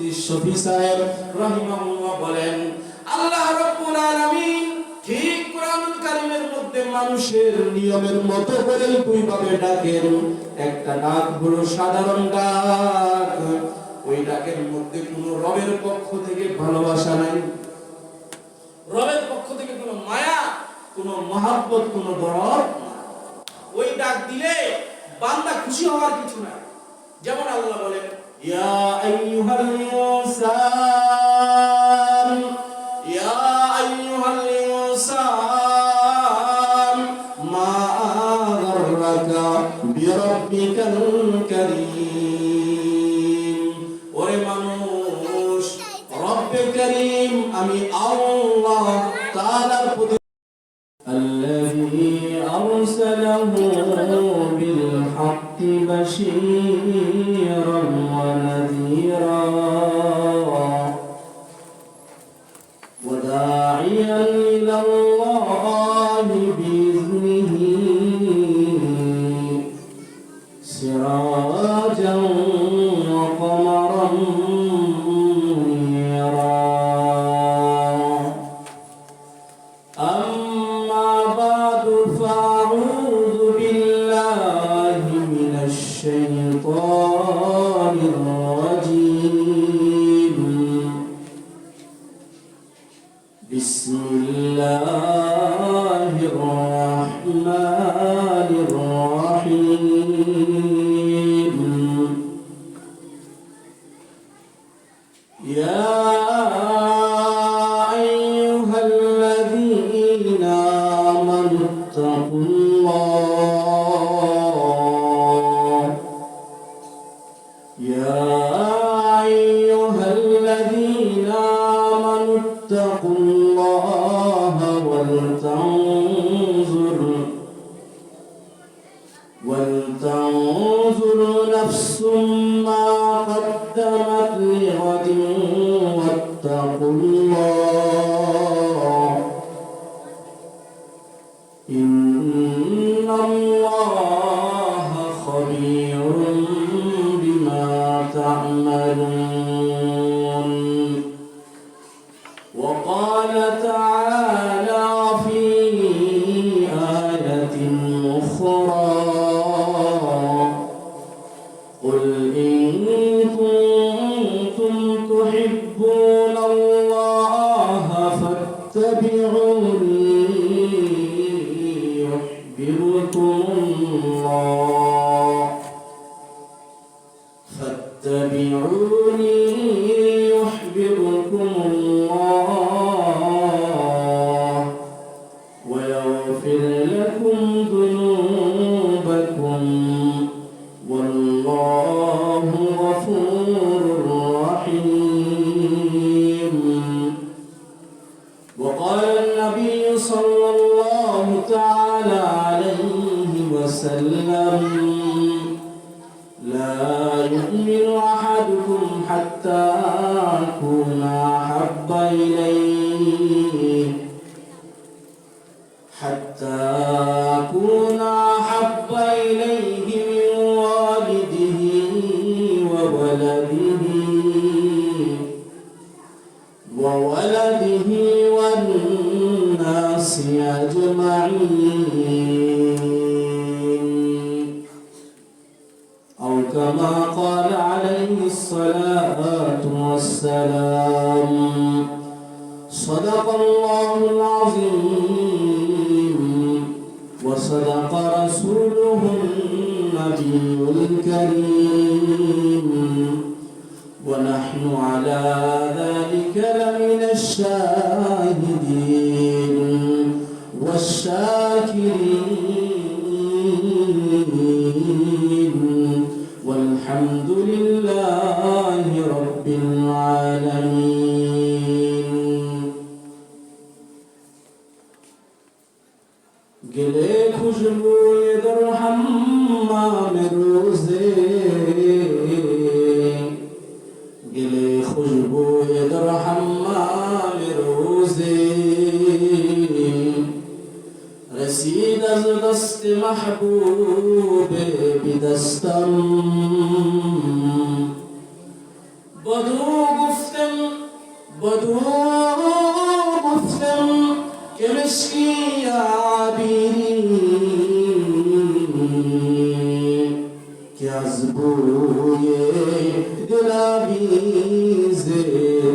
মুফতি শফি সাহেব রাহিমাহুল্লাহ বলেন, আল্লাহ রাব্বুল আলামিন ঠিক কোরআনুল কারীমের মধ্যে মানুষের নিয়মের মতো করে দুইভাবে ডাকেন। একটা ডাক হলো সাধারণ ডাক, ওই ডাকের মধ্যে কোনো রবের পক্ষ থেকে ভালোবাসা নাই, রবের পক্ষ থেকে কোনো মায়া, কোনো মহাব্বত, কোনো দরদ না। ওই ডাক দিলে বান্দা খুশি হওয়ার কিছু নাই। যেমন আল্লাহ বলেন, ইয়া আইয়ুহাল ইনসান, ইয়া আইয়ুহাল ইনসান মা আগাররাকা বিরাব্বিকাল কারীম। ওরে মানুষ, রব্বে কারীম আমি আল্লাহ তাআলার প্রতি الذي أرسله بالحق بشيرا ونذيرا وداعيا إلى الله بإذنه سراجا وقمرا منيرا. فأعوذ بالله من الشيطان الرجيم. بسم الله الرحمن الرحيم. يا أيها الذين آمنوا اتقوا الله. يا أيها الذين آمنوا اتقوا الله ولتنظر نفس ما قدمت لغد واتقوا الله إن الله خبير بما تعملون. وقال تعالى في آية أخرى قل إن كنتم تحبون الله فاتبعوني يحببكم الله فاتبعوني يحببكم الله ويغفر لكم ذنوبكم والله غفور رحيم. وقال النبي صلى الله تعالى عليه وسلم لا يؤمن أحدكم حتى أكون أحب إليه من والده وولده والناس أجمعين، أو كما قال عليه الصلاة والسلام. صدق الله العظيم وصدق رسوله النبي الكريم ونحن على ذلك لمن الشاهدين والشاكرين والحمد لله رب العالمين. گلے خوشبوئے در حمام روزے، گلے خوشبوئے در حمام روزے، رسید از دست محبوب بدستم بدون بدو گفتم که مسکی عبیری که از بوی دلاویز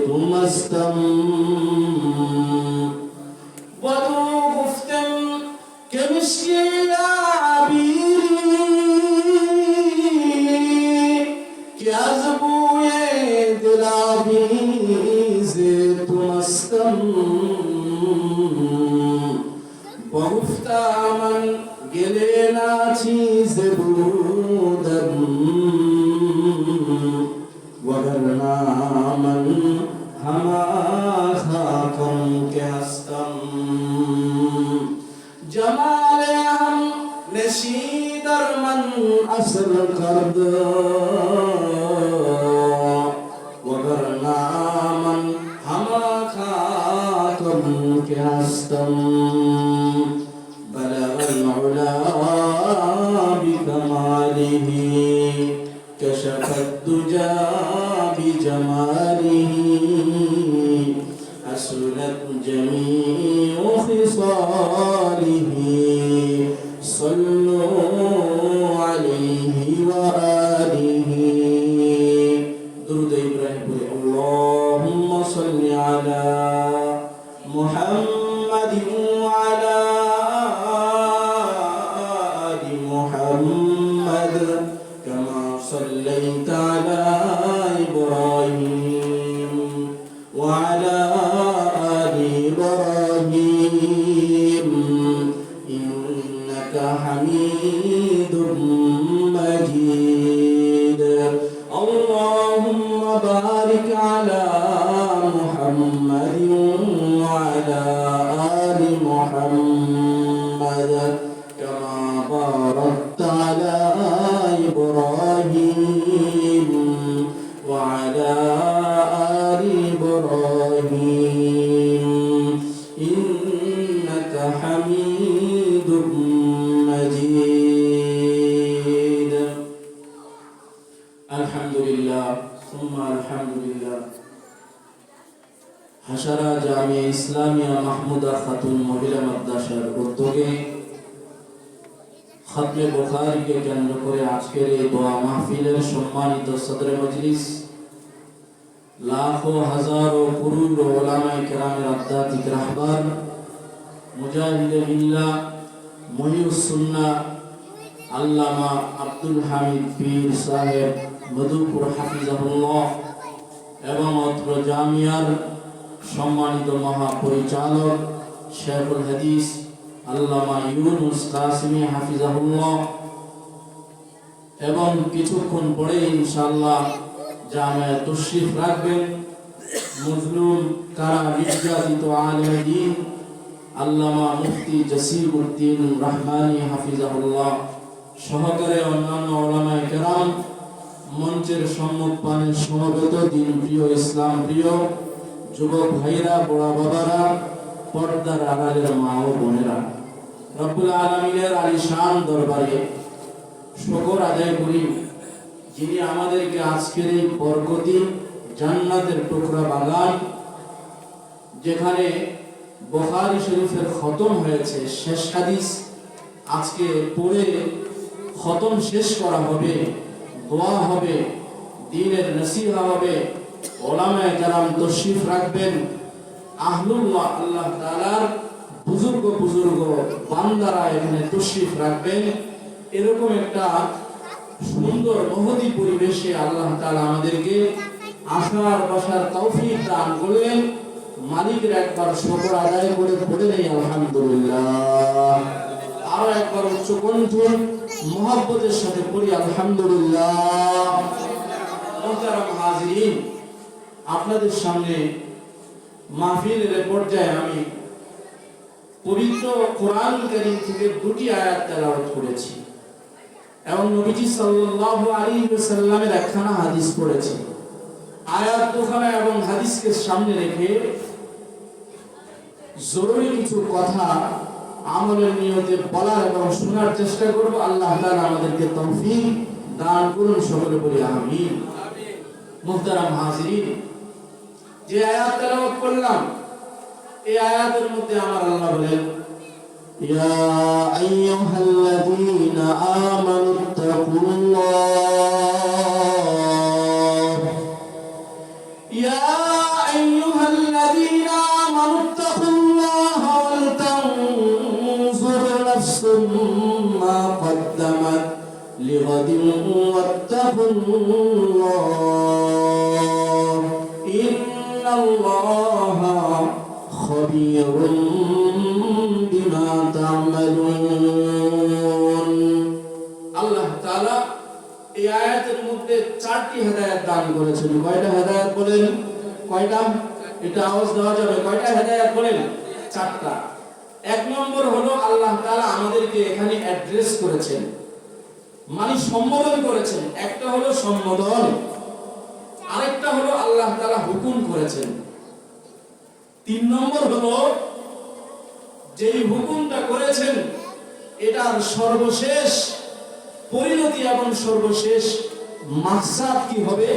تو مستم بدو گفتم که مسکی عبیری که از بوی دلاویز تو مستم بگفتا من گله ناچیز بودم وگرنا من هما خاکم که هستم جمال هم نشی در من اثر کرد وگرنا من هما خاکم که هستم بلغ العلا بكماله كشف الدجى بجماله حسنت جميع خصاله صلوا عليه وآله درود إبراهيم اللهم صل على محمد وعلى آل محمد كما صليت على إبراهيم وعلى آل إبراهيم إنك حميد مجيد اللهم بارك على محمد وعلى آل محمد كما باركت على إبراهيم وعلى آل إبراهيم إنك حميد مجيد الحمد لله ثم الحمد لله হাসারা জামিয়া ইসলামিয়া মাহমুদা খাতুন মহিলা মাদ্রাসার উদ্যোগে খতমে বুখারীকে কেন্দ্র করে আজকের এই দোয়া মাহফিলের সম্মানিত সদরে মজলিস লাখো হাজারো কুরুর উলামায়ে কেরামের আধ্যাত্মিক রাহবার মুজাহিদে মিল্লাহ মুহিউস সুন্নাহ আল্লামা আব্দুল হামিদ পীর সাহেব মধুপুর হাফিজাহুল্লাহ এবং অত্র জামিয়ার সম্মানিত মহাপরিচালক শেখুল হাদিস আল্লামা ইউনুস কাসিমি হাফিজাহুল্লাহ এবং কিছুক্ষণ পরে ইনশাআল্লাহ জামিয়া তশরিফ রাখবেন মজলুম কারা নির্যাতিত আলেম দ্বীন আল্লামা মুফতি জসিমউদ্দিন রহমানী হাফিজাহুল্লাহ সহকারে অন্যান্য উলামায়ে কেরাম মঞ্চের সম্মুখপানে সমবেত দিন প্রিয় ইসলাম প্রিয় যুবক ভাইরা বড় বাবারা পর্দার আড়ালের মা ও বোনেরা রব্বুল আলামিনের আলিশান দরবারে শুকর আদায় করি যিনি আমাদেরকে আজকের এই বরকতি জান্নাতের টুকরা বাগান যেখানে বুখারী শরীফের খতম হয়েছে শেষ হাদিস আজকে পড়ে খতম শেষ করা হবে দোয়া হবে দ্বীনের নসিহা হবে উলামায়ে কেরাম তশরিফ রাখবেন আহলুল্লাহ আল্লাহ তাআলার বুজুর্গ বান্দারা এখানে তশরিফ রাখবেন এরকম একটা সুন্দর মহতী পরিবেশে আল্লাহ তাআলা আমাদেরকে আসার বসার তৌফিক দান করলেন মালিকের একবার শুকর আদায় করে পড়ে নেই আলহামদুলিল্লাহ আর একবার উচ্চ কণ্ঠে মুহাব্বতের সাথে পড়ি আলহামদুলিল্লাহ মুহতারাম হাজিরিন আপনাদের সামনে মাহফিলের পর্যায়ে আমি পবিত্র কোরআন কারীম থেকে দুটি আয়াত তেলাওয়াত করেছি এবং নবীজি সাল্লাল্লাহু আলাইহি ওয়াসাল্লামের একখানা হাদিস পড়েছি আয়াত দুখানা এবং হাদিসকে সামনে রেখে জরুরি কিছু কথা আমলের নিয়তে বলার এবং শোনার চেষ্টা করব আল্লাহ তাআলা আমাদেরকে তৌফিক দান করুন সকলে বলি আমিন মুহতারাম হাজিরিন যে আয়াত তেলাওয়াত করলাম, এই আয়াতের মধ্যে আমার আল্লাহ বলেন, ইয়া আইয়ুহাল্লাযীনা আমানুত্তাকুল্লাহ, ইয়া আইয়ুহাল্লাযীনা আমানুত্তাকুল্লাহ ওয়াল তানজুর নাফসুম মা কদ্দামাত লিগাদিন ওয়াত্তাকুল্লাহ ইন্নাল্লাহা খবীরুম বিমা তা'মালুন। আল্লাহ তাআলা এই আয়াতের মধ্যে 4টি হেদায়েত দান করেছেন। কয়টা হেদায়েত বলেন? কয়টা? এটা আওয়াজ দেওয়া যাবে। কয়টা হেদায়েত বলেন? 4টা। এক নম্বর হলো আল্লাহ তাআলা আমাদেরকে এখানে অ্যাড্রেস করেছেন, মানে সম্বোধন করেছেন। একটা হলো সম্বোধন, আরেকটা হলো আল্লাহ তাআলা হুকুম করেছেন। 3 নম্বর হলো যেই হুকুমটা করেছেন এটার সর্বশেষ পরিণতি এবং সর্বশেষ মাকসাদ কি হবে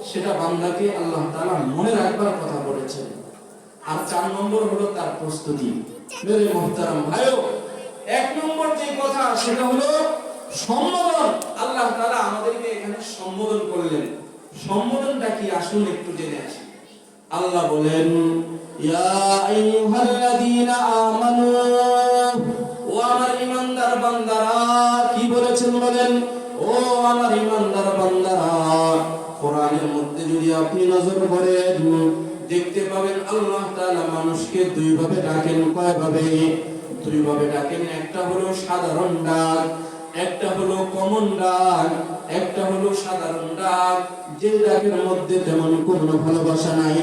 সেটা বান্দাকে আল্লাহ তাআলা মনে রাখবার কথা বলেছেন। আর 4 নম্বর হলো তার প্রস্তুতি। মেরে মুহতারাম ভাইও, 1 নম্বর যে কথা সেটা হলো সম্বোধন। আল্লাহ তাআলা আমাদেরকে এখানে সম্বোধন করলেন। সম্বোধনটা কি আসুন একটু জেনে আসি। আল্লাহ বলেন, ইয়া আইয়ুহাল্লাযীনা আমানু, ও আমার ঈমানদার বান্দারা। কি বলেছেন বলেন? ও আমার ঈমানদার বান্দারা। কোরআনের মধ্যে যদি আপনি নজর করেন দেখতে পাবেন আল্লাহ তাআলা মানুষকে 2 ভাবে ডাকেন। কয় ভাবে? 2 ভাবে ডাকেন। একটা হলো সাধারণ ডাক, একটা হলো কমন ডাক, একটা হলো সাধারণ ডাক। যে ডাকের মধ্যে তেমন কোনো ভালোবাসা নাই,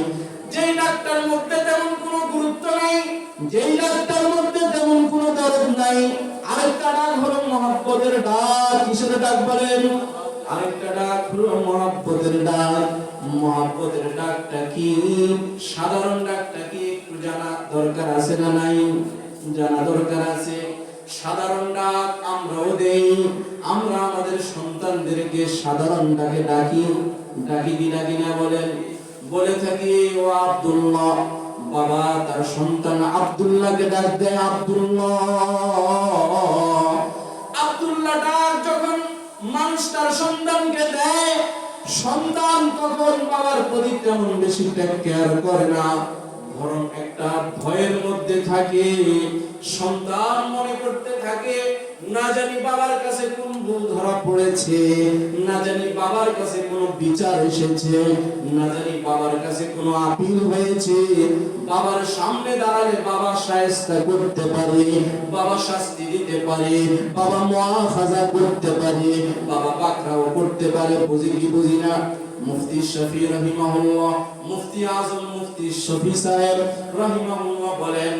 যেই ডাকটার মধ্যে তেমন কোনো গুরুত্ব নাই, যেই ডাকটার মধ্যে তেমন কোনো দরদ নাই। আরেকটা ডাক হলো মহব্বতের ডাক। কিসের ডাক বলেন? আরেকটা ডাক হলো মহব্বতের ডাক। মহব্বতের ডাকটা কি, সাধারণ ডাকটা কি একটু জানা দরকার আছে না নাই? জানা দরকার আছে। সাধারণ ডাক আমরাও দেই। আমরা আমাদের সন্তানদেরকে সাধারণ ডাকে ডাকি। ডাকি কিনা বলেন? বলে থাকি, ও আব্দুল্লাহ। বাবা তার সন্তান আব্দুল্লাহকে ডাক দেয়, আব্দুল্লাহ। আব্দুল্লাহ ডাক যখন মানুষ তার সন্তানকে দেয়, সন্তান তখন বাবার প্রতি তেমন বেশি টেক কেয়ার করে না, বরং একটা ভয়ের মধ্যে থাকে। সন্তান মনে করতে থাকে, না জানি বাবার কাছে কোন ভুল ধরা পড়েছে, না জানি বাবার কাছে কোনো বিচার এসেছে, না জানি বাবার কাছে কোনো আপিল হয়েছে। বাবার সামনে দাঁড়ালে বাবা শায়েস্তা করতে পারে, বাবা শাস্তি দিতে পারে, বাবা মুআখাযা করতে পারে, বাবা পাকড়াও করতে পারে। বুঝি কি বুঝি না? মুফতি শফি রাহিমাহুল্লাহ, মুফতি আজম মুফতি শফি সাহেব রাহিমাহুল্লাহ বলেন,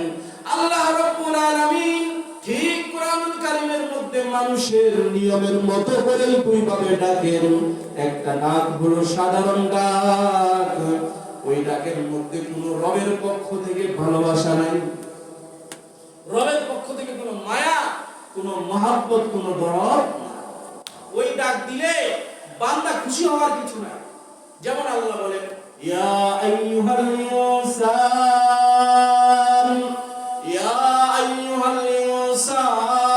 আল্লাহ রাব্বুল আলামিন ঠিক কোরআনুল কারীমের মধ্যে মানুষের নিয়মের মতো করে 2 ভাবে ডাকেন। একটা ডাক হলো সাধারণ ডাক। ওই ডাকের মধ্যে কোনো রবের পক্ষ থেকে ভালোবাসা নাই, রবের পক্ষ থেকে কোনো মায়া, কোনো মহব্বত, কোনো দরদ। ওই ডাক দিলে বান্দা খুশি হওয়ার কিছু নাই। যেমন আল্লাহ বলেন, ইয়া আইয়ুহাল ইনসান, ইয়া আইয়ুহাল ইনসান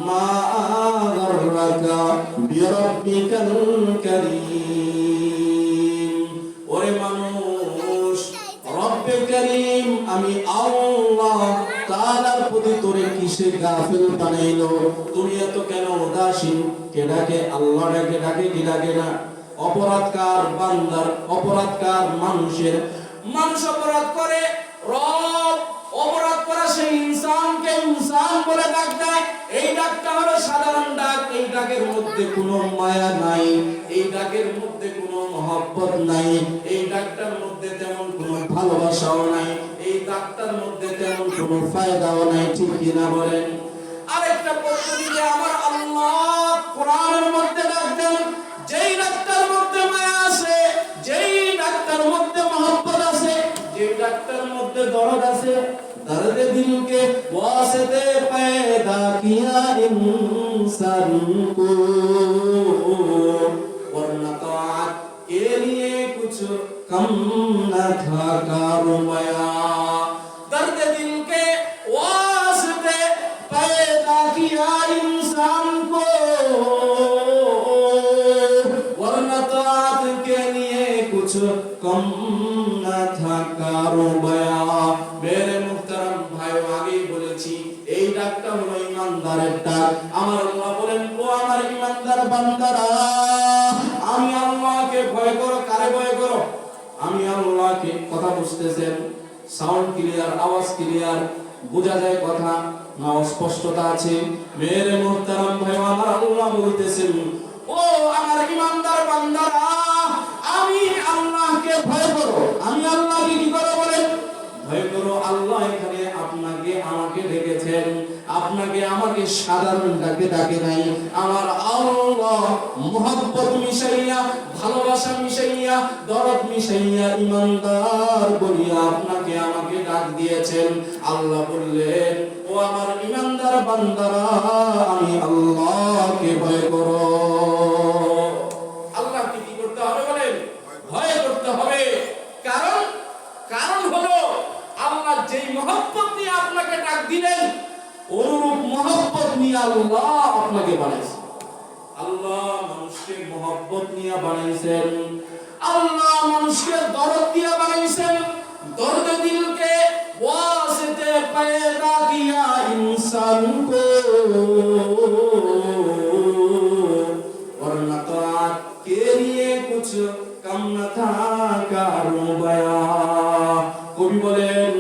মা আগাররাকা বিরাব্বিকাল কারীম। ওরে মানুষ, রব্বে কারীম আমি আল্লাহ তাআলার প্রতি তোরে কিসে গাফিল বানাইলো? তুমি এত কেন উদাসীন? কে ডাকে? আল্লাহ ডাকে। ডাকে কি ডাকে না? অপরাধকার বান্দার, অপরাধকার মানুষের। মানুষ অপরাধ করে, রব অপরাধ করা সেই ইনসানকে ইনসান বলে ডাক দেয়। এই ডাকটা হলো সাধারণ ডাক। এই ডাকের মধ্যে কোনো মায়া নাই, এই ডাকের মধ্যে কোনো মহব্বত নাই, এই ডাকটার মধ্যে তেমন কোনো ভালোবাসাও নাই, এই ডাকটার মধ্যে তেমন কোনো ফায়দাও নাই। ঠিক কিনা বলেন? আরেকটা পদ্ধতিতে আমার আল্লাহ কোরআনের মধ্যে ডাক দেন, যেই ডাকটার মধ্যে মায়া আছে, যেই ডাকটার মধ্যে মহব্বত আছে, যেই ডাকটার মধ্যে দরদ আছে। দর্দে দিল কে ওয়াসিতে पैदा किया इंसान को वरना ताअत के लिए कुछ कम न था कारुमया दर्द दिल के वास्ते पैदा किया इंसान को वरना तात के लिए कुछ कम न था कारुमया मेरे मुहतरम भाई आगे বলেছি এই ডাকটা হলো ইমানদারের ডাক আমার আল্লাহ বলেন ও আমার ইমানদার বান্দারা আমি আল্লাহকে ভয় করো কারে ভয় করো আমি আল্লাহকে কথা বুঝতেছেন সাউন্ড ক্লিয়ার আওয়াজ ক্লিয়ার বোঝা যায় কথা না স্পষ্টতা আছে মেরে মুহতারাম ভাই আমার আল্লাহ বলতেছেন ও আমার ইমানদার বান্দারা আমি আল্লাহকে ভয় করো আমি আল্লাহকে কি করো বলেন ভয় করো আল্লাহ এখানে আপনাকে আমাকে ডেকেছেন আপনাকে আমাকে সাধারণ ডাকে নাই আমার আল্লাহ মুহাব্বত মিশাইয়া ভালোবাসা মিশাইয়া দরদ মিশাইয়া ইমানদার বলিয়া আপনাকে আমাকে ডাক দিয়েছেন আল্লাহ বললেন ও আমার ইমানদার বান্দারা আমি আল্লাহকে ভয় করো আল্লাহকে কি করতে হবে বলেন ভয় করতে হবে কারণ হলো আল্লাহ যেই মহব্বত নিয়ে আপনাকে ডাক দিলেন অনুরূপ মহব্বত নিয়ে আল্লাহ আপনাকে বানাইছেন আল্লাহ মানুষকে মহব্বত নিয়ে বানাইছেন আল্লাহ মানুষকে দরদ দিয়ে বানাইছেন দর্দ দিল के वास्ते पैदा किया इंसान को वरना तात के लिए कुछ कम न था कारुबया কবি বলেন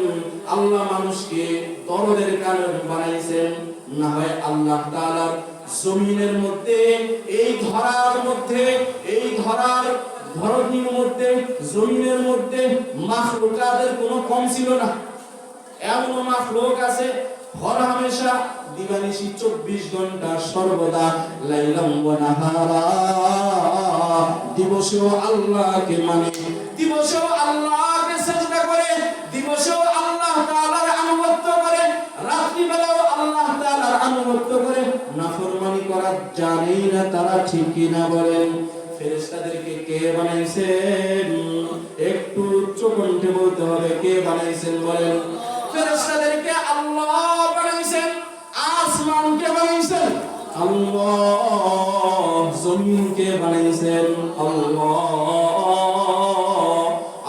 আল্লাহ মানুষকে দরদের কারণ বানাইছেন না হয় আল্লাহ তাআলার জমিনের মধ্যে এই ধরার মধ্যে এই ধরনীর মধ্যে জমিনের মধ্যে মাখলুকাতের কোনো কম ছিল না এমন মাখলুক আছে হর হামেশা দিবানিশি 24 ঘন্টা সর্বদা লাইলাম ওয়া নাহারা দিবসেও আল্লাহকে মানে দিবসেও আল্লাহকে সিজদা করে দিবসেও আল্লাহ তাআলার আনুগত্য করে রাত্রি বেলাও আল্লাহ তাআলার আনুগত্য করে নাফরমানি করা জানে না তারা ঠিক কি না বলেন ফেরেশতাদেরকে কে বানাইছেন একটু উচ্চ কণ্ঠে বলতে হবে কে বানাইছেন বলেন ফেরেশতাদেরকে আল্লাহ বানাইছেন আসমানকে বানাইছেন আল্লাহ জমিনকে বানাইছেন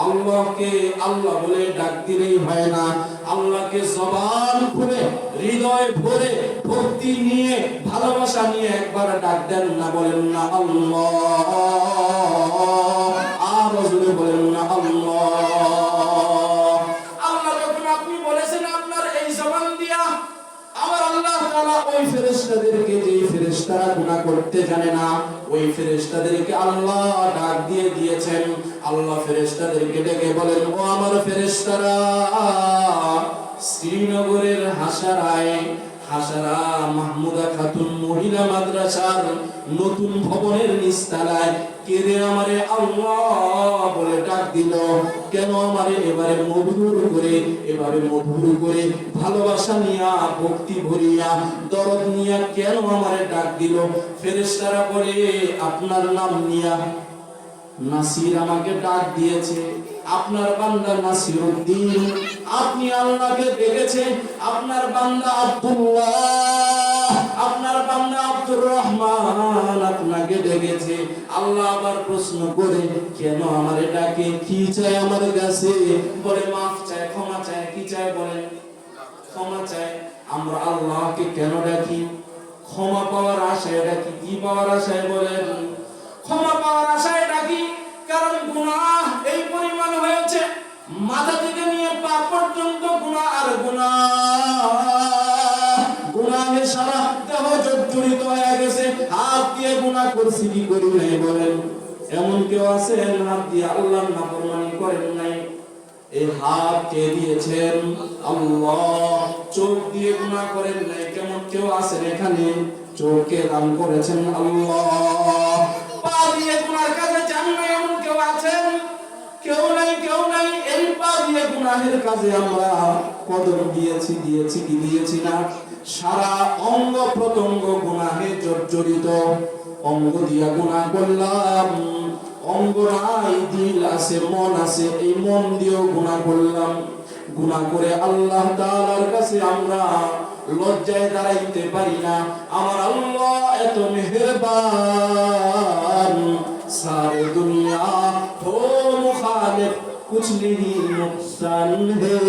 আল্লাহকে আল্লাহ বলে ডাক দিলেই হয় না আল্লাহকে জবান খুলে হৃদয় ভরে ভক্তি নিয়ে ভালোবাসা নিয়ে একবার ডাক দেন না বলেন না আল্লাহ আর জোরে বলেন না আল্লাহ আল্লাহ যখন আপনি বলেছেন আপনার এই জবান দিয়া আমার আল্লাহ তাআলা ওই ফেরেশতাদেরকে যে ফেরেশতারা গুনাহ করতে জানে না ওই ফেরেশতাদেরকে আল্লাহ ডাক দিয়ে দিয়েছেন আল্লাহ ফেরেশতাদেরকে ডেকে বলেন ও আমার ফেরেশতারা শ্রীনগরের হাসারা মাহমুদা খাতুন মহিলা মাদ্রাসার নতুন ভবনের নিচতলায় কে রে আমারে আল্লাহ বলে ডাক দিল কেন আমারে এবারে মধুর করে ভালোবাসা নিয়া ভক্তি ভরিয়া দরদ নিয়া কেন আমারে ডাক দিল ফেরেশতারা বলে আপনার নাম নিয়া নাসির আমাকে ডাক দিয়েছে আপনার বান্দা নাসিরউদ্দিন আপনি আল্লাহকে ডেকেছেন আপনার বান্দা আব্দুল্লাহ আপনার বান্দা আব্দুর রহমান আপনাকে ডেকেছে আল্লাহ আবার প্রশ্ন করে কেন আমারে ডাকে কি চাই আমার কাছে বলে মাফ চাই ক্ষমা চাই কি চাই বলেন ক্ষমা চাই আমরা আল্লাহকে কেন ডাকি ক্ষমা পাওয়ার আশায় ডাকি কি পাওয়ার আশায় বলেন ক্ষমা পাওয়ার আশায় ডাকি কারণ গুনাহ এই পরিমাণ হয়েছে মাথা থেকে নিয়ে পা পর্যন্ত গুনাহ আর গুনাহে সারা দেহ জর্জরিত হয়ে গেছে হাত দিয়ে গুনাহ করছি কি করি নাই বলেন এমন কেউ আছে হাত দিয়ে আল্লাহর নাফরমানি করেন নাই এই হাত কে দিয়েছেন আল্লাহ চোখ দিয়ে গুনাহ করেন নাই কেমন কেউ আছেন এখানে চোখকে দান করেছেন আল্লাহ পা দিয়ে গুনার কাজে যান না এমন কেউ আছেন কেউ নাই এই পা দিয়ে গুনাহের কাজে আমরা কদর দিয়েছি না সারা অঙ্গ প্রত্যঙ্গ গুনাহে জর্জরিত অঙ্গ দিয়া গুনাহ করলাম অঙ্গ নাই, দিল আছে, মন আছে, এই মন দিয়েও গুনাহ করলাম। গুনাহ করে আল্লাহ তাআলার কাছে আমরা লজ্জায় দাঁড়াইতে পারি না। আমার আল্লাহ এত মেহেরবান, সারে দুনিয়া হো মুখালিফ कुछ नहीं नुकसान है,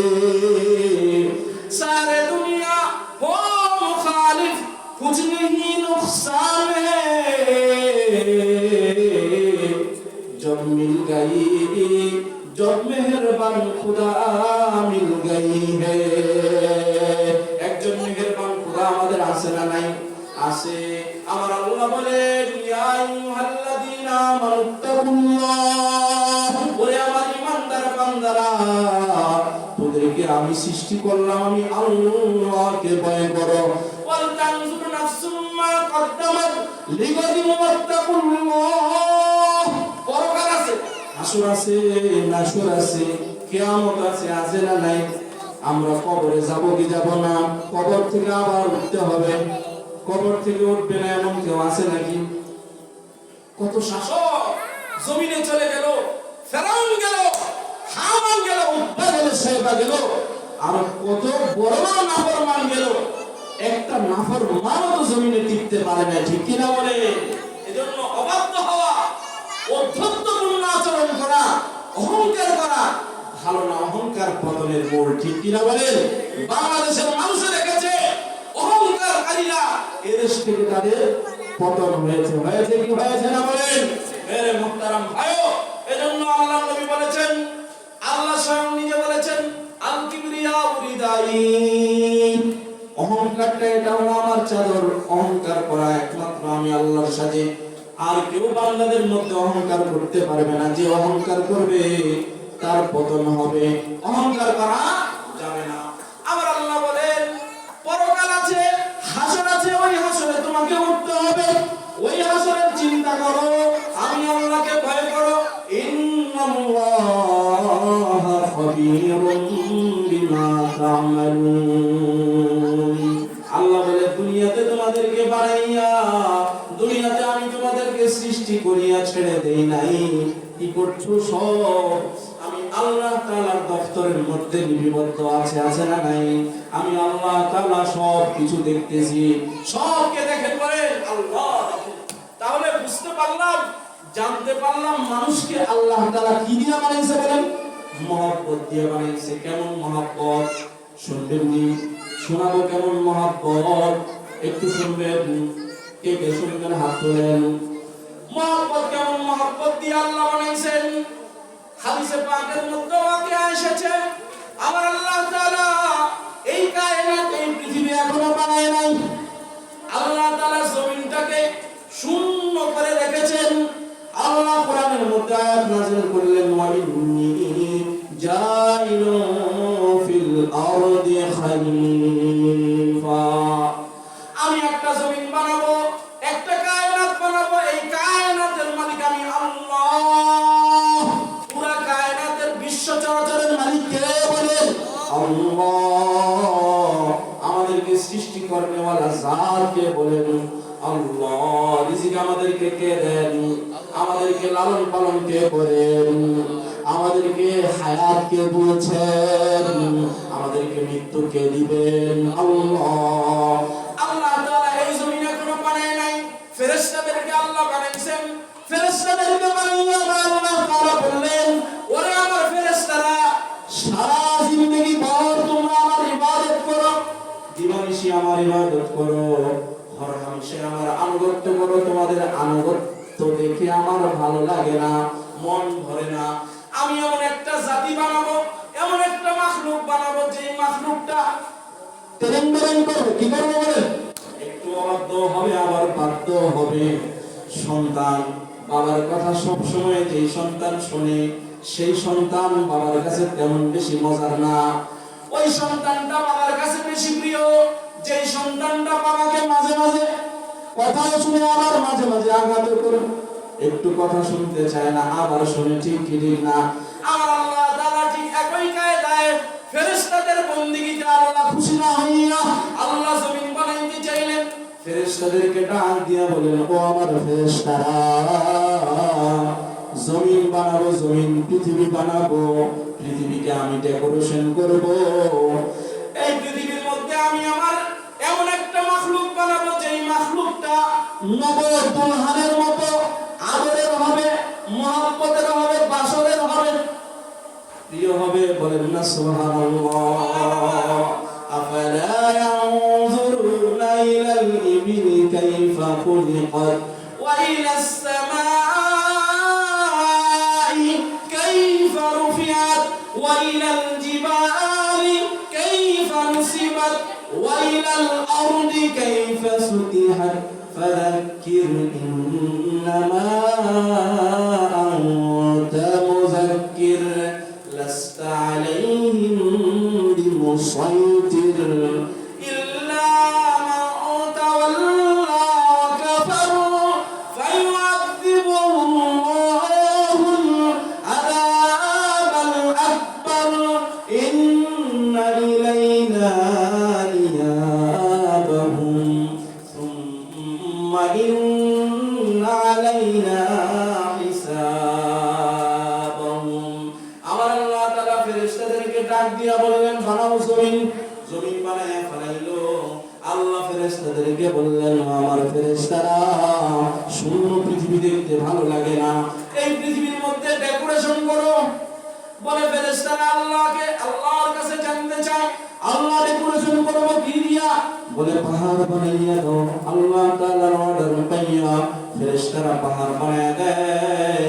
सारे दुनिया हो मुखालिफ कुछ नहीं नुकसान है, जब मिल गई जब मेहरबान खुदा मिल गई है। একজন মেহেরবান খুদা আমাদের আছে না নাই? আছে। আমার আল্লাহ বলেন ইয়া আইয়ুহাল্লাযীনা আমানুত্তাকুল্লাহ, ওরে আমার ঈমানদার বান্দারা, তোদেরকে আমি সৃষ্টি করলাম, আমি আল্লাহকে ভয় করো। ওয়াল তানজুর নাফসুম মা কদ্দামাত লিগাদিন ওয়াত্তাকুল্লাহ। পরকাল আছে, হাসর আছে, নাসর আছে, কিয়ামত আছে, আছে না নাই? আমরা কবরে যাব কি যাব না? কবর থেকে আবার উঠতে হবে। কবর থেকে উঠবে না এমন কেউ আছে নাকি? কত শাসক জমিনে চলে গেল, ফেরাউন গেল, হামান গেল, উৎপা গেল, সাইবা গেল, আর কত বড় বড় নাফরমান গেল। একটা নাফরমানও তো জমিনে টিকতে পারে না, ঠিক কিনা বলে? এজন্য অবাধ্য হওয়া, অধ্যত্বপূর্ণ আচরণ করা, অহংকার করা ভালো না। অহংকার পতনের মূল, ঠিক কিনা বলেন? বাংলাদেশের মানুষে দেখেছে অহংকারকারীরা এদেশ থেকে তাদের পতন হয়েছে। হয়েছে কি হয়েছে না বলেন? মেরে মুহতারাম ভাইও, এজন্য আল্লাহ নবী বলেছেন, আল্লাহ স্বয়ং নিজে বলেছেন, আল কিবরিয়া উরিদাই, অহংকারটা এটা হলো আমার চাদর। অহংকার করা একমাত্র আমি আল্লাহর সাথে, আর কেউ বান্দাদের মধ্যে অহংকার করতে পারবে না। যে অহংকার করবে তার পতন হবে। অহংকার করা যাবে না। আবার আল্লাহ বলেন পরকাল আছে, হাসর আছে, ওই হাসরে তোমাকে উঠতে হবে। ওই হাসরের চিন্তা করো, আমি আল্লাহকে ভয় করো। ইন্নাল্লাহা খাবীরুম বিমা তা'মালুন। আল্লাহ বলে দুনিয়াতে তোমাদেরকে বানাইয়া, দুনিয়াতে আমি তোমাদেরকে সৃষ্টি করিয়া ছেড়ে দেই নাই। কি করছো সব আমি আল্লাহ তাআলার দফতরের মধ্যে লিপিবদ্ধ আছে, আছে না নাই? আমি আল্লাহ তাআলা সব কিছু দেখতেছি। সবকে দেখেন বলেন আল্লাহ দেখেন। তাহলে বুঝতে পারলাম, জানতে পারলাম মানুষকে আল্লাহ তাআলা কি দিয়ে বানাইছে বলেন? মহব্বত দিয়ে বানাইছে। কেমন মহব্বত শুনবেন নি? শোনাবো কেমন মহব্বত, একটু শুনবেন। কে কে শুনবেন হাত তোলেন। মহব্বত কেমন মহব্বত দিয়ে আল্লাহ বানাইছেন? হাদিসে পাকের মধ্যে ওয়াকিয়া এসেছে, আমার আল্লাহ তাআলা এই কায়নাত, এই পৃথিবী এখনো বানায় নাই। আল্লাহ তাআলা জমিনটাকে শূন্য করে রেখেছেন। আল্লাহ কোরআনের মধ্যে আয়াত নাযিল করলেন, ওয়া ইন্নী জাইলু ফিল আরদি খলিফা, আমি একটা জমিন বানাবো, একটা কায়নাত বানাবো। এই কায়নাতের মালিক আমি আল্লাহ। পুরা কায়নাতের বিশ্ব চরাচরের মালিক কে বলেন? আল্লাহ। আমাদেরকে সৃষ্টি করনে ওয়ালা জাত কে বলেন? আল্লাহ। রিজিক আমাদেরকে কে দেন? আমাদেরকে লালন পালন কে করেন? আমাদেরকে হায়াত কে দিয়েছেন? আমাদেরকে মৃত্যু কে দিবেন? আল্লাহ। আল্লাহ তাআলা এই জমিন এখনো বানায় নাই। ফেরেশতাদেরকে আল্লাহ বানাইছেন। ফেরেশতাদেরকে বানাইয়া আল্লাহ তাআলা বললেন, ওরে আমার ফেরেশতারা, সারা জিন্দেগি ভর তোমরা আমার ইবাদত করো, দিবানিশি আমার ইবাদত করো, হরহামেশা আমার আনুগত্য করো। তোমাদের আনুগত্য দেখে আমার ভালো লাগে না, মন ভরে না। আমি এমন একটা জাতি বানাবো, এমন একটা মাখলুক বানাবো, যে মাখলুকটা তেরেন বেরেন করবে। কি করবে বলেন? একটু অবাধ্য হবে, আবার বাধ্য হবে। সন্তান বাবার কথা সব সময় যেই সন্তান শোনে, সেই সন্তান বাবার কাছে তেমন বেশি মজার না। ওই সন্তানটা বাবার কাছে বেশি প্রিয়, যেই সন্তানটা বাবাকে মাঝে মাঝে কথা শুনে আবার মাঝে মাঝে আঘাত করে, একটু কথা শুনতে চায় না, আবার শুনে ঠিক কি ঠিক না। আমার আল্লাহ তাআলা ঠিক একই কায়দায় ফেরেশতাদের বন্দেগীতে আল্লাহ খুশি না হইয়া আল্লাহ জমিন বানাইতে চাইলেন। ফেরেশতাদেরকে ডাক দিয়া বলেন, ও আমার ফেরেশতারা, জমিন বানাবো, জমিন পৃথিবী বানাবো, পৃথিবীকে আমি ডেকোরেশন করব। এই পৃথিবীর মধ্যে আমি আমার এমন একটা মাখলুক বানাবো যেই মাখলুকটা নব দুলহানের মতো আদরের হবে, মহব্বতের হবে, বাসরের হবে, প্রিয় হবে। বলেন না সুবহানাল্লাহ। আফালা ইয়ানজুরুনা ইলাল ইবিলি কাইফা খুলিকাত ওয়া ইলাস সামাই কাইফা রুফিআত ওয়া ইলাল জিবালি কাইফা নুসিবাত ওয়া ইলাল আরদি কাইফা সুতিহাত ফাযাক্কির ইন্নামা আনতা মুযাক্কির লাস্তা আলাইহিম বিমুসাইতির ইল্লা মান তাওয়াল্লা ওয়া কাফার ফায়ুআযিবুহুল আযাবাল আকবার ইন্না ইলাইনা ইয়াবাহুম সুম্মা ইন্না আলাইনা হিসাবাহুম। আমার আল্লাহ তাআলা ফেরেশতাদেরকে ডাক দিয়া বললেন বানাও জমিন। জমিন বানায় ফেলাইলো। আল্লাহ ফেরেশতাদেরকে বললেন আমার ফেরেশতারা শূন্য পৃথিবী দেখতে ভালো লাগে না, এই পৃথিবীর মধ্যে ডেকোরেশন করো। বলে ফেরেশতারা আল্লাহর কাছে জানতে চায় আল্লাহ ডেকোরেশন করব কি দিয়া? বলে পাহাড় বানাইয়া দাও। আল্লাহ তাআলার অর্ডার পাইয়া ফেরেশতারা পাহাড় বানায়া দেয়।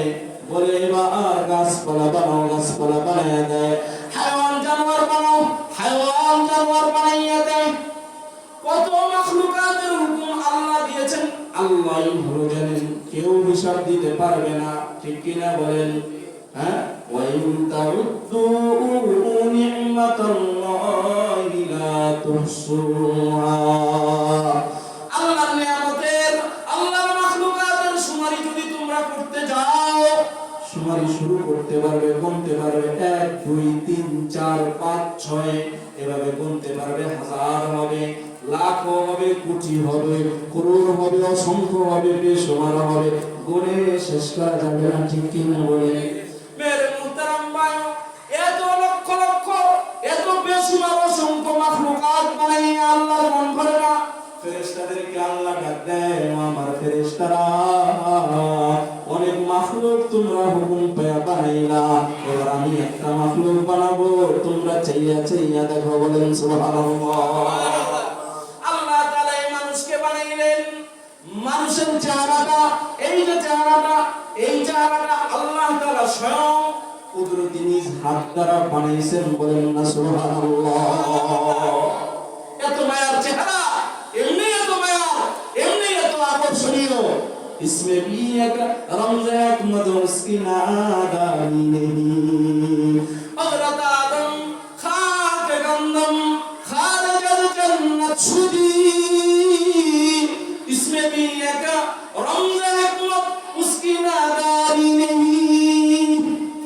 বলে এবার গাছপালা বানাও, গাছপালা বানায়া দেয়। হায়াওয়ান জানোয়ার বানাও, হায়াওয়ান জানোয়ার বানাইয়া দেয়। কত মাখলুকাতের হুকুম আল্লাহ দিয়েছেন আল্লাহই ভালো জানেন, কেউ হিসাব দিতে পারবে না, ঠিক কিনা বলেন? হ্যাঁ, ওয়া ইন তাউদ্দু নি'মাতাল্লাহি লা তুহসুহা। আল্লাহর নিয়ামতের, আল্লাহর মাখলুকাতের সুমারি যদি তোমরা করতে যাও, সুমারি শুরু করতে পারবে, গুনতে পারবে 1 2 3 4 5 6 এভাবে গুনতে পারবে। হাজার হবে, লাখ হবে, কোটি হবে, করোড় হবে, অসংখ্য হবে, বেশুমার হবে, গুণে শেষ করা যাবে না, ঠিক কিনা বলে? মেরে মুহতারাম ভাই, এত লক্ষ লক্ষ, এত বেশুমার অসংখ্য মাখলুকাত বানাইয়া আল্লাহর মন ভরে না। ফেরেশতাদেরকে আল্লাহ ডাক দেয় আমার ফেরেশতারা অনেক মাখলুক তোমরা হুকুম পেয়ে বানাইলা, এবার আমি একটা মাখলুক বানাবো, তোমরা চাইয়া চাইয়া দেখো। বলেন সুবহানাল্লাহ। আল্লাহ তাআলা এই মানুষকে বানাইলেন। মানুষের চেহারাটা, এই যে চেহারাটা, এই চেহারাটা আল্লাহ তাআলা স্বয়ং কুদরতি নিজ হাত দ্বারা বানাইছেন। বলেন না সুবহানাল্লাহ। এত মায়ার চেহারা, এমনি এত মায়া, এমনি এত আকর্ষণীয়। इसमें भी एक रमज़ एक मदरसिना दानी नहीं हज़रत आदम खाक गंदम खारजल जन्नत शुदी। इसमें भी एक रमज़ एक मदरसिना दानी नहीं।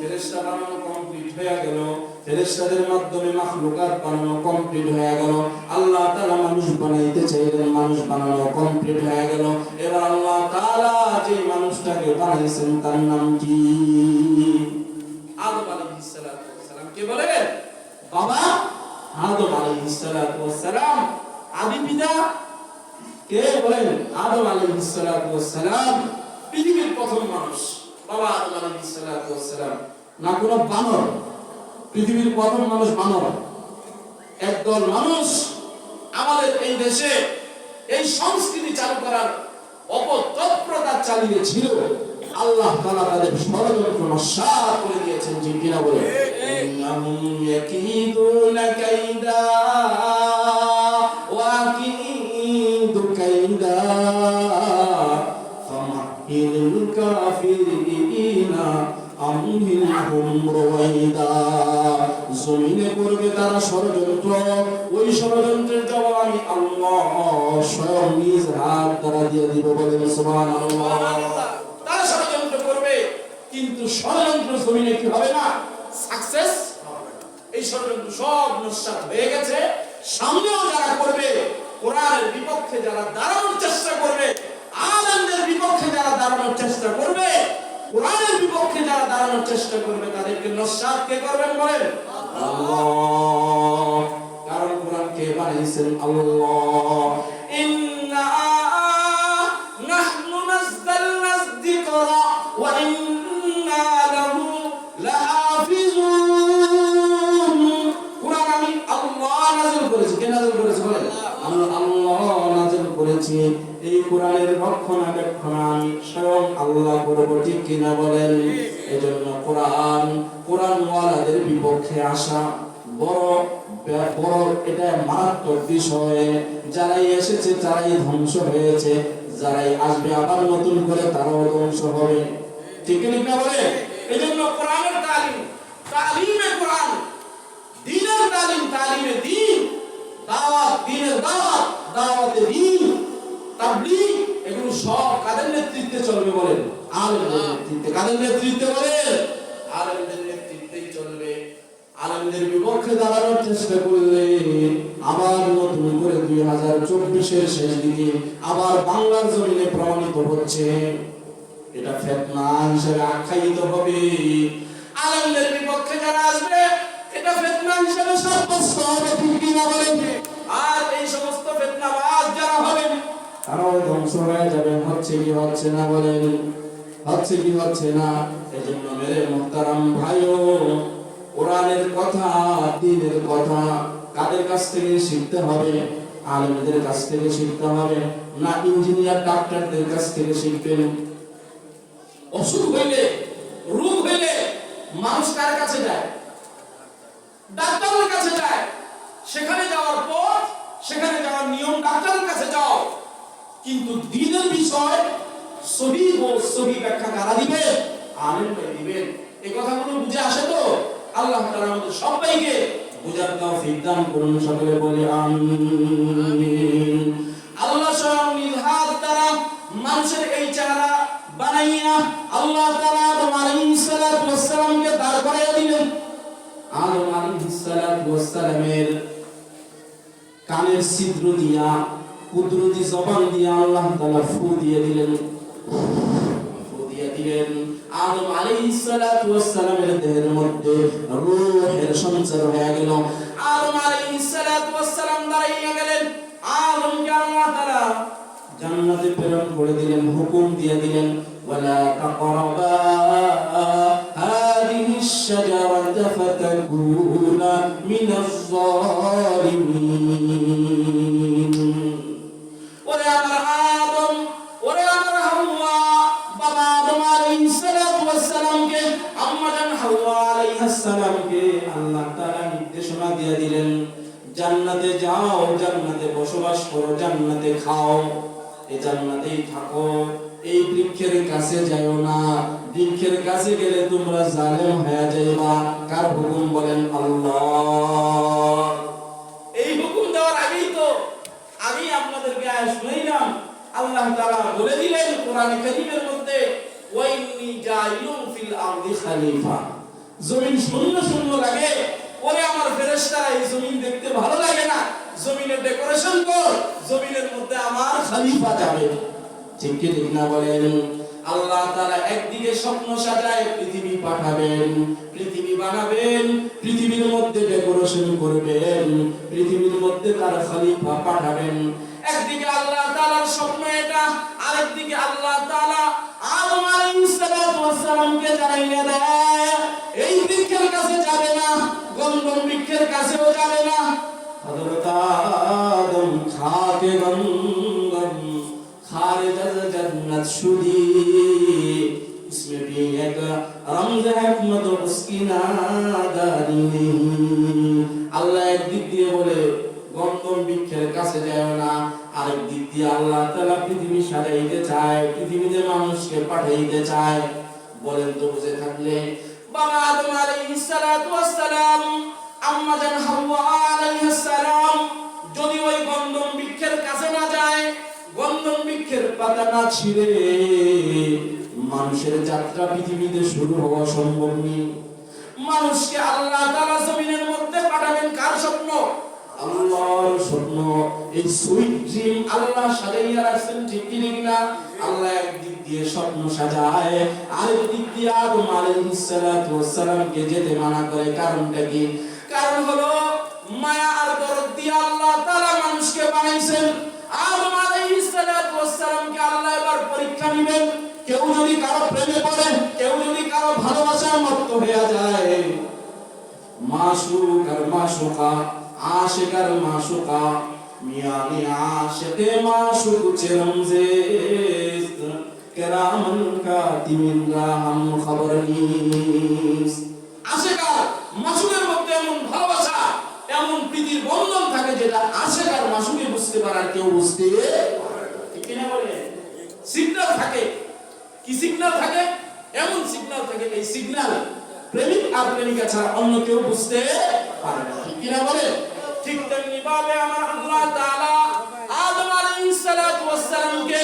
ফেরেশতা বানানো কমপ্লিট হয়ে গেল, ফেরেশতাদের মাধ্যমে মাখলুকাত বানানো কমপ্লিট হয়ে গেল। আল্লাহ তাআলা মানুষ বানাইতে চাইলেন, মানুষ বানানো কমপ্লিট হয়ে গেল। এবার আল্লাহ তাআলা যে মানুষটাকে বানাইছেন তার নাম কি? আদম আলাইহিস সালাতু ওয়াস সালাম। কে বলেন? বাবা আদম আলাইহিস সালাতু ওয়াস সালাম। আদি পিতা কে বলেন? আদম আলাইহিস সালাতু ওয়াস সালাম। পৃথিবীর প্রথম মানুষ বাবা আদম আলাইহিস সালাতু ওয়াস সালাম। না কোনো বানর, পৃথিবীর প্রথম মানুষ বানর। একদল মানুষ আমাদের এই দেশে এই সংস্কৃতি চালু করার অপতৎপরতা চালিয়েছিল। আল্লাহ তাআলা তাদের ষড়যন্ত্র নস্যাৎ করে দিয়েছেন, জি কিনা বলে? ইন্নাহুম ইয়াকিদুনা কাইদা ওয়া আকিদু কাইদা ফামাহিলুল কাফিরিনা আমহিলহুম রওয়াইদা। জমিনে করবে তারা ষড়যন্ত্র, ওই ষড়যন্ত্রের জবাব আমি আল্লাহ স্বয়ং নিজ হাত দ্বারা দিয়ে দিব। বলেন সুবহানাল্লাহ। তারা ষড়যন্ত্র করবে, কিন্তু ষড়যন্ত্র জমিনে কি হবে না? সাকসেস হবে না। এই ষড়যন্ত্র সব নস্যাৎ হয়ে গেছে। সামনেও যারা করবে, কোরআনের বিপক্ষে যারা দাঁড়ানোর চেষ্টা করবে, আলেমদের বিপক্ষে যারা দাঁড়ানোর চেষ্টা করবে, কোরআনের বিপক্ষে যারা দাঁড়ানোর চেষ্টা করবে তাদেরকে নস্যাৎ কে করবেন বলেন? আল্লাহ। কারণ কোরআন কে বানিয়েছেন? আল্লাহ। ইন্না নাহনু নাযালনা যিকরা ওয়া ইন্না লাহু লাহাফিজুন। কোরআন আমি আল্লাহ নাযিল করেছি। কে নাযিল করেছে বলেন? আল্লাহ নাযিল করেছি। এই কোরআনের রক্ষণাবেক্ষণ আমি স্বয়ং আল্লাহ করব, ঠিক কিনা বলেন? এজন্য কোরআনওয়ালাদের বিপক্ষে আসা বড় এটা মারাত্মক বিষয়। যারাই এসেছে তারাই ধ্বংস হয়েছে, যারাই আসবে আবার নতুন করে তারাও ধ্বংস হবে, ঠিক না বলে? এজন্য কোরআনের তালিমে কোরআন, দ্বীনের তালিমে দ্বীন, দাওয়াত, দ্বীনের দাওয়াত, দাওয়াতে দ্বীন, তাবলীগ, এগুলো সব কাদের নেতৃত্বে চলবে বলেন? আলেমদের নেতৃত্বে। কাদের নেতৃত্বে বলেন? আলেমদের নেতৃত্বেই চলবে। আলেমদের বিপক্ষে দাঁড়ানোর চেষ্টা করলে আবার নতুন করে 2024-এর শেষ দিকে আবার বাংলার জমিনে প্রমাণিত হচ্ছে, এটা ফিতনা হিসেবে আখ্যায়িত হবে। আলেমদের বিপক্ষে যারা আসবে এটা ফিতনা হিসেবে সাব্যস্ত হবে, ঠিক কিনা বলেন? আর এই সমস্ত ফিতনাবাজ যারা হবেন তারাও ধ্বংস হয়ে যাবেন। হচ্ছে কি হচ্ছে না বলেন? হচ্ছে কি হচ্ছে না? এজন্য মেরে মুহতারাম ভাইও, কোরআনের কথা, দ্বীনের কথা কাদের কাছ থেকে শিখতে হবে? আলেমদের কাছ থেকে শিখতে হবে, না ইঞ্জিনিয়ার ডাক্তারদের কাছ থেকে শিখবেন? অসুখ হইলে, রোগ হইলে মানুষ কার কাছে যায়? ডাক্তারের কাছে যায়। সেখানে যাওয়ার পর সেখানে যাওয়ার নিয়ম ডাক্তারের কাছে যাও, কিন্তু দ্বীনের বিষয় সহিহ ও সহিহ ব্যাখ্যা কারা দিবে? আলেম ভাই দিবেন। এই কথাগুলো বুঝে আসে তো? আল্লাহ তাআলা আমাদের সবাইকে বুঝার তৌফিক দান করুন। সকলে বলি আমিন। আল্লাহ স্বয়ং নিজ হাত দ্বারা মানুষের এই চেহারা বানাইয়া আল্লাহ তাআলা আদম আলাইহিস সালাতু ওয়াস সালামকে দাঁড় করাইয়া দিলেন। আদম আলাইহিস সালাতু ওয়াস সালামের কানের ছিদ্র দিয়া, কুদরতি জবান দিয়া আল্লাহ তাআলা ফু দিয়ে দিলেন। আদম আলাইহিস সালাতু ওয়াস সালামের দেহের মধ্যে রূহের সঞ্চার হয়ে গেল। আদম আলাইহিস সালাতু ওয়াস সালাম দাঁড়াইয়া গেলেন। আদমকে আল্লাহ তাআলা জান্নাতে প্রেরণ করে দিলেন, হুকুম দিয়ে দিলেন, ওয়ালা তাকরাবা হাদিহিশ শাজারাতা ফাতাকুনা মিনাজ জালিমিন। ওরে আমার আদম, ওরে আমার হাওয়া, বাবা আদম আলাইহিস সালাতু ওয়াস সালামকে, আম্মা জান হাওয়া আলাইহিস সালামকে আল্লাহ তাআলা নির্দেশনা দিয়ে দিলেন, জান্নাতে যাও, জান্নাতে বসবাস করো, জান্নাতে খাও, এই জান্নাতেই থাকো, এই বৃক্ষের কাছে যাও না, বৃক্ষের কাছে গেলে তোমরা জালেম হয়ে যাইবা। কার হুকুম বলেন? আল্লাহ। এই হুকুম দেওয়ার আগেই তো আমি আপনাদেরকে আয়াত শুনাইলাম। আল্লাহ তাআলা বলে দিলেন কোরআনে কারীমের মধ্যে, ওয়া ইন্নী জাইলুন ফিল আরদি খলিফা। জমিন শূন্য শূন্য লাগে, ওরে আমার ফেরেশতারা এই জমিন দেখতে ভালো লাগে না, জমিনের ডেকোরেশন কর, জমিনের মধ্যে আমার খলিফা যাবে, ঠিক কি ঠিক না বলেন? আল্লাহ তাআলা একদিকে স্বপ্ন সাজায় পৃথিবী পাঠাবেন, পৃথিবী বানাবেন, পৃথিবীর মধ্যে ডেকোরেশন করবেন, পৃথিবীর মধ্যে তার খলিফা পাঠাবেন। একদিকে আল্লাহ তাআলার স্বপ্ন এটা, আরেকদিকে আল্লাহ তাআলা আদম আলাইহিস সালাতু ওয়াস সালামকে জানাইয়া দেয় এই বৃক্ষের কাছে যাবে না, গন্ধম বৃক্ষের কাছেও যাবে না। হযরত আদম খাকে গন্ধম খারিজ জান্নাত শুদি, इसमें भी एक रमज हिकमत उसकी नादानी नहीं। আল্লাহ একদিক দিয়ে বলে গন্ধম বৃক্ষের কাছে যায় না, আরেক দিক দিয়ে আল্লাহ তাআলা পৃথিবী সাজাইতে চায়, পৃথিবীতে মানুষকে পাঠাইতে চায়। বলেন তো বুঝে থাকলে, বাবা আদম আলাইহিস সালাতু ওয়াস সালাম, আম্মা জান হাওয়া আলাইহিস সালাম যদি ওই গন্ধম বৃক্ষের কাছে না যায়, গন্ধম বৃক্ষের পাতা না ছিঁড়ে মানুষের যাত্রা পৃথিবীতে শুরু হওয়া সম্ভব নেই। মানুষকে আল্লাহ তাআলা জমিনের মধ্যে পাঠাবেন কার স্বপ্ন? আল্লাহর স্বপ্ন। এই সুইট ড্রিম আল্লাহ সাজাইয়া রাখছেন, ঠিক কি না? আল্লাহ একদিক দিয়ে স্বপ্ন সাজায়, আরেক দিক দিয়ে আদম আলাইহিস সালাতু ওয়াস সালামকে যেতে মানা করে। কারণটা কি? কারণ হলো মায়া আর দরদ দিয়ে আল্লাহ তাআলা মানুষকে বানাইছেন। আদম আলাইহিস সালাতু ওয়াস সালামকে আল্লাহ এবার পরীক্ষা নেবেন। কেউ যদি কারো প্রেমে পড়ে, কেউ যদি কারো ভালোবাসায় মত্ত হয়ে যায়, মাশুক আর মাশুকা, আশিক আর মাশুকা, মিয়া মিয়া আশিকে মাশুক চেরমজে কেরামান কাতিমিন রাহাম খবর নিস। আশিক আর মাশুকের মধ্যে এমন ভালোবাসা, এমন প্রীতির বন্ধন থাকে যেটা আশিক আর মাশুকে বুঝতে পারার কেউ বুঝতে ঠিক কিনা বলে? সিগন্যাল থাকে। কি সিগন্যাল থাকে? এমন সিগন্যাল থাকে, এই সিগন্যাল প্রেমিক আর প্রেমিকা ছাড়া অন্য কেউ বুঝতে পারে না। ঠিক কিনা বলে? ঠিক তেমনি ভাবে আমার আল্লাহ তাআলা আদম আলাইহিস সালাতু ওয়াস সালামকে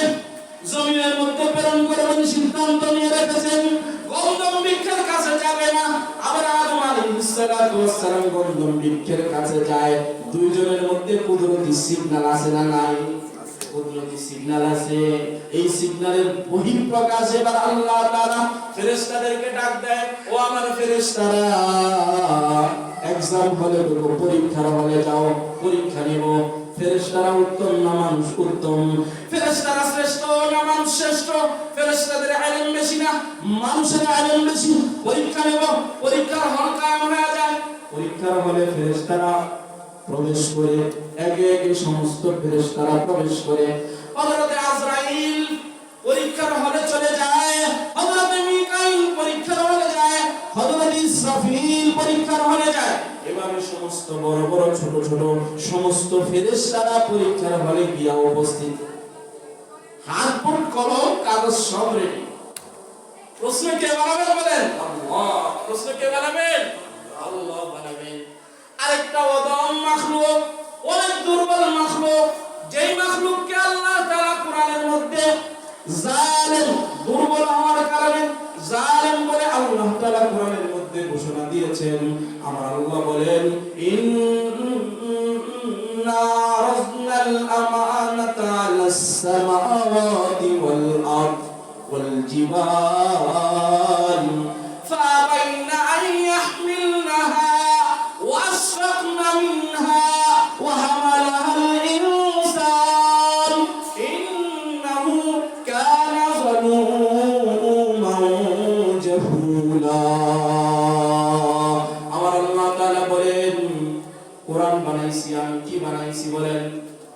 জমিনের মধ্যে প্রেরণ করবেন, সিদ্ধান্ত নিয়ে রেখেছেন। গন্ধম বৃক্ষের কাছে যাবে না। আবার আদম আলাইহিস সালাতু ওয়াস সালাম গন্ধম বৃক্ষের কাছে যায়। দুইজনের মধ্যে কুদরতি সিগন্যাল আছে না নাই? কুদরতি সিগন্যাল আছে। এই সিগন্যালের বহিঃপ্রকাশ এবার আল্লাহ তাআলা ফেরেশতাদেরকে ডাক দেয়, ও আমার ফেরেশতারা, এক্সাম হলে দেখো, পরীক্ষার হলে যাও, পরীক্ষা নিব। ফেরেশতারা উত্তম না মানুষ উত্তম? ফেরেশতারা শ্রেষ্ঠ না মানুষ শ্রেষ্ঠ? ফেরেশতাদের ইলম বেশি না মানুষের ইলম বেশি? পরীক্ষা নিব, পরীক্ষার হল কায়েম হয়ে যায়। পরীক্ষার হলে ফেরেশতারা প্রবেশ করে, একে একে সমস্ত ফেরেশতারা প্রবেশ করে। হযরত আজরাইল পরীক্ষার হলে চলে যায়, হযরত মিকাইল পরীক্ষার হলে যায়, হযরত ইসরাফিল পরীক্ষার হলে যায়। এভাবে সমস্ত বড় বড় ছোট ছোট সমস্ত ফেরেশতারা পরীক্ষার হলে গিয়া উপস্থিত। হাত মুখ কলম কাগজ সব রেডি। প্রশ্ন কে বানাবেন বলেন? আল্লাহ। প্রশ্ন কে বানাবেন? আল্লাহ বানাবেন। আরেকটা ওদম মাখলুক, অনেক দুর্বল মাখলুক, যেই মাখলুককে আল্লাহ তাআলা কোরআনের মধ্যে জালেম, দুর্বল হওয়ার কারণে জালেম বলে আল্লাহ তাআলা কোরআনের মধ্যে ঘোষণা দিয়েছেন। আমার আল্লাহ বলেন, ইন্না রাজনাল আমানাতা আলাস সামাওয়াতি ওয়াল আরদ ওয়াল জিবাল ফাবাইনা আন ইয়াহমিলনাহা ওয়াশফাকনা মিনহা ওয়া হামালাহা আল-ইনসান ইন্নাহু কানা যালুমান জাহুলা। আমার আল্লাহ তাআলা বলেন, কোরআন বানাইছি আমি। কি বানাইছি বলেন?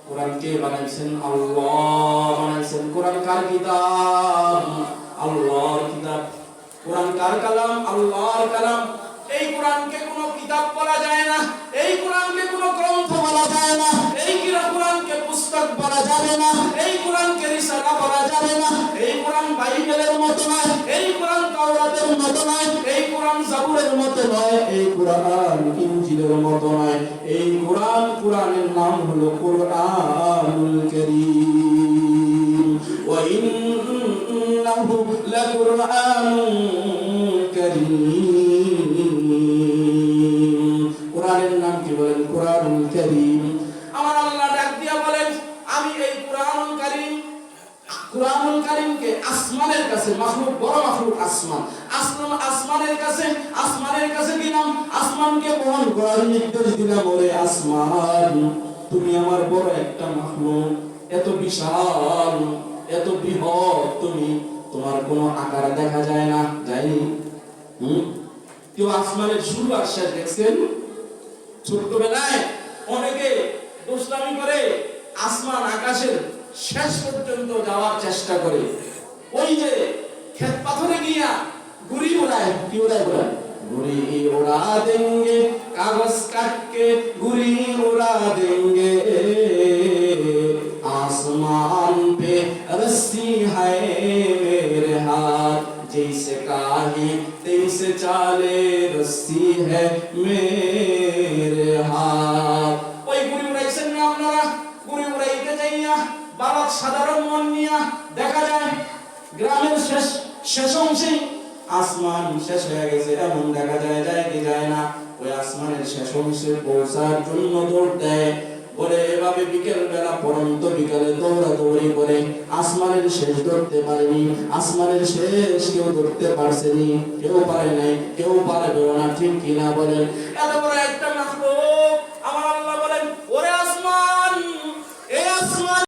কোরআন কে বানাইছেন? আল্লাহ বানাইছেন। কোরআন কার কিতাব? আল্লাহর কিতাব। কোরআন কার কালাম? আল্লাহর কালাম। এই কোরআনকে কোনো কিতাব বলা যায় না, এই কোরআনকে কোনো গ্রন্থ বলা যায় না, এই কোরআনকে পুস্তক বলা যাবে না, এই কোরআনকে রিসালা বলা যাবে না। এই কোরআন বাইবেলের মতো নয়, এই কোরআন তাওরাতের মতো নয়, এই কোরআন জাবুরের মতো নয়, এই কোরআন ইনজিলের মতো নয়। এই কোরআন, কোরআনের নাম হলো কোরআনুল কারীম। ওয়া ইন্নাহু লাকুরআনুন কারীম। কোরআনের নাম কি বলেন? কোরআনুল কারীম। আমার আল্লাহ ডাক দিয়া বলেন, আমি এই কোরআনুল কারীম, কোরআনুল কারীমকে আসমানের কাছে, মাখলুক বড় মাখলুক আসমান, আসমানের কাছে দিলাম, আসমানকে বহন করার নির্দেশ দিলাম। বলে আসমান, তুমি আমার বড় একটা মাখলুক, এত বিশাল, এত বৃহৎ, তুমি, তোমার কোনো আকার দেখা যায় না, যায়নি? কেউ আসমানের শুরু আর শেষ দেখছেন? ছোট্টবেলায় অনেকে দুষ্টামি করে আসমান আকাশের শেষ পর্যন্ত যাওয়ার চেষ্টা করে। ওই যে ক্ষেত পাথরে গিয়া গুড়ি উড়ায়, কি উড়ায় বলেন? गुड़ी उड़ा देंगे कागज काट के गुड़ी उड़ा देंगे आसमान पे रस्सी है मेरे हाथ जैसे काहे तैसे चाले रस्सी है मेरे हाथ। ওই গুড়ি উড়াইছেন না আপনারা? গুড়ি উড়াইতে যাইয়া বালক সাধারণ মন নিয়া দেখা যায় গ্রামের শেষ অংশে আসমান শেষ হয়ে গেছে, এমন দেখা যায়, যায় কি যায় না? ওই আসমানের শেষ অংশে পৌঁছার জন্য দৌড় দেয়। ওরে এভাবে বিকেল বেলা পরন্ত বিকালে দৌড়াদৌড়ি করে আসমানের শেষ ধরতে পারেনি, আসমানের শেষ কেউ ধরতে পারছেনি, কেউ পারে নাই, কেউ পারবেও না, ঠিক কিনা বলেন? এত বড়